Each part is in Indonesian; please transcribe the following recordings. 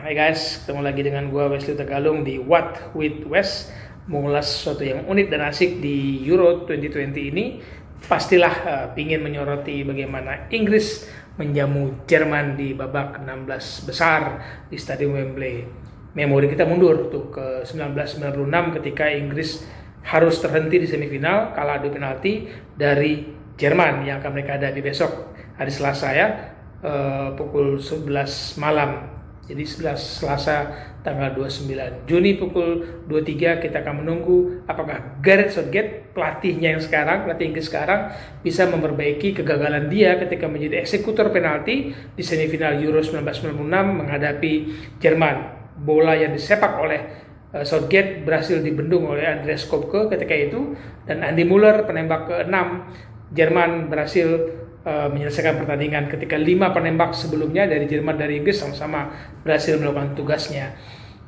Hai guys, ketemu lagi dengan gua Wesley Tegalung di What with West. Mengulas sesuatu yang unik dan asik di Euro 2020 ini. Pastilah pingin menyoroti bagaimana Inggris menjamu Jerman di babak 16 besar di Stadion Wembley. Memori kita mundur tuh ke 1996 ketika Inggris harus terhenti di semifinal kalah adu penalti dari Jerman yang akan mereka hadapi besok hari Selasa ya, pukul 11 malam. Jadi Selasa tanggal 29 Juni pukul 23 kita akan menunggu apakah Gareth Southgate, pelatih Inggris sekarang bisa memperbaiki kegagalan dia ketika menjadi eksekutor penalti di semifinal Euro 1996 menghadapi Jerman. Bola yang disepak oleh Southgate berhasil dibendung oleh Andreas Kopke ketika itu, dan Andy Muller penembak ke-6 Jerman berhasil menyelesaikan pertandingan ketika 5 penembak sebelumnya dari Jerman dari Inggris sama-sama berhasil melakukan tugasnya.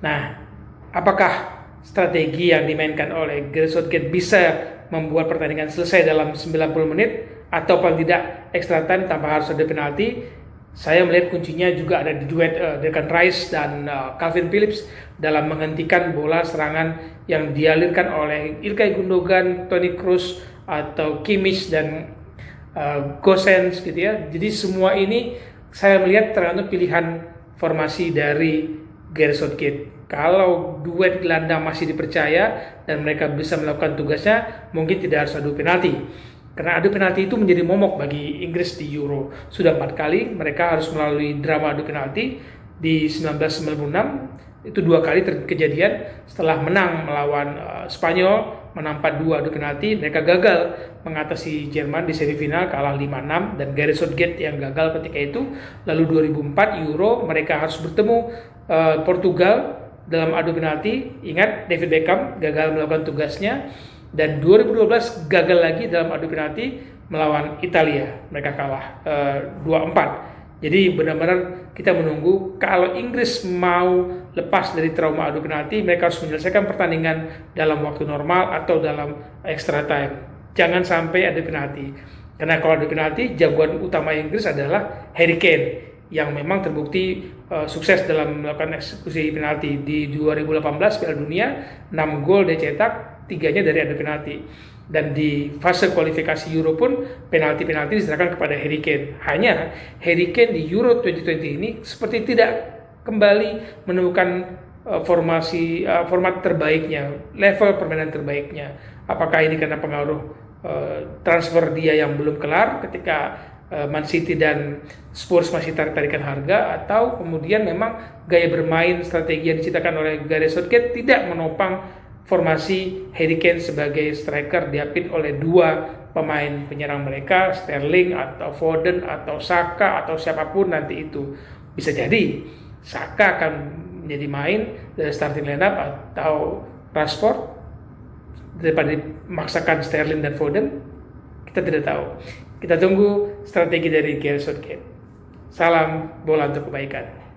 Nah, apakah strategi yang dimainkan oleh Gareth Southgate bisa membuat pertandingan selesai dalam 90 menit atau paling tidak extra time tanpa harus ada penalti? Saya melihat kuncinya juga ada di duet Declan Rice dan Calvin Phillips dalam menghentikan bola serangan yang dialirkan oleh Ilkay Gundogan, Toni Kroos atau Kimmich dan Gosens gitu ya. Jadi semua ini saya melihat tergantung pilihan formasi dari Gareth Southgate. Kalau duet gelandang masih dipercaya dan mereka bisa melakukan tugasnya, mungkin tidak harus adu penalti. Karena adu penalti itu menjadi momok bagi Inggris di Euro. Sudah 4 kali mereka harus melalui drama adu penalti. Di 1996 itu 2 kali kejadian setelah menang melawan Spanyol, menang 4-2 adu penalti, mereka gagal mengatasi Jerman di semifinal, kalah 5-6, dan Gareth Southgate yang gagal ketika itu. Lalu 2004 Euro mereka harus bertemu Portugal dalam adu penalti. Ingat, David Beckham gagal melakukan tugasnya, dan 2012 gagal lagi dalam adu penalti melawan Italia, mereka kalah 2-4. Jadi benar-benar kita menunggu kalau Inggris mau lepas dari trauma adu penalti, mereka harus menyelesaikan pertandingan dalam waktu normal atau dalam extra time. Jangan sampai ada penalti. Karena kalau ada penalti, jagoan utama Inggris adalah Harry Kane yang memang terbukti sukses dalam melakukan eksekusi penalti. Di 2018 Piala Dunia, 6 gol dia cetak, 3-nya dari adu penalti. Dan di fase kualifikasi Euro pun penalti-penalti diserahkan kepada Harry Kane. Hanya Harry Kane di Euro 2020 ini seperti tidak kembali menemukan format terbaiknya, level permainan terbaiknya. Apakah ini karena pengaruh transfer dia yang belum kelar ketika Man City dan Spurs masih tarik-tarikan harga, atau kemudian memang gaya bermain strategi yang diciptakan oleh Gareth Southgate tidak menopang formasi Harry Kane sebagai striker diapit oleh 2 pemain penyerang mereka, Sterling atau Foden atau Saka atau siapapun nanti itu. Bisa jadi Saka akan menjadi main dari starting lineup atau Rashford daripada memaksakan Sterling dan Foden. Kita tidak tahu. Kita tunggu strategi dari Gareth Southgate. Salam bola untuk kebaikan.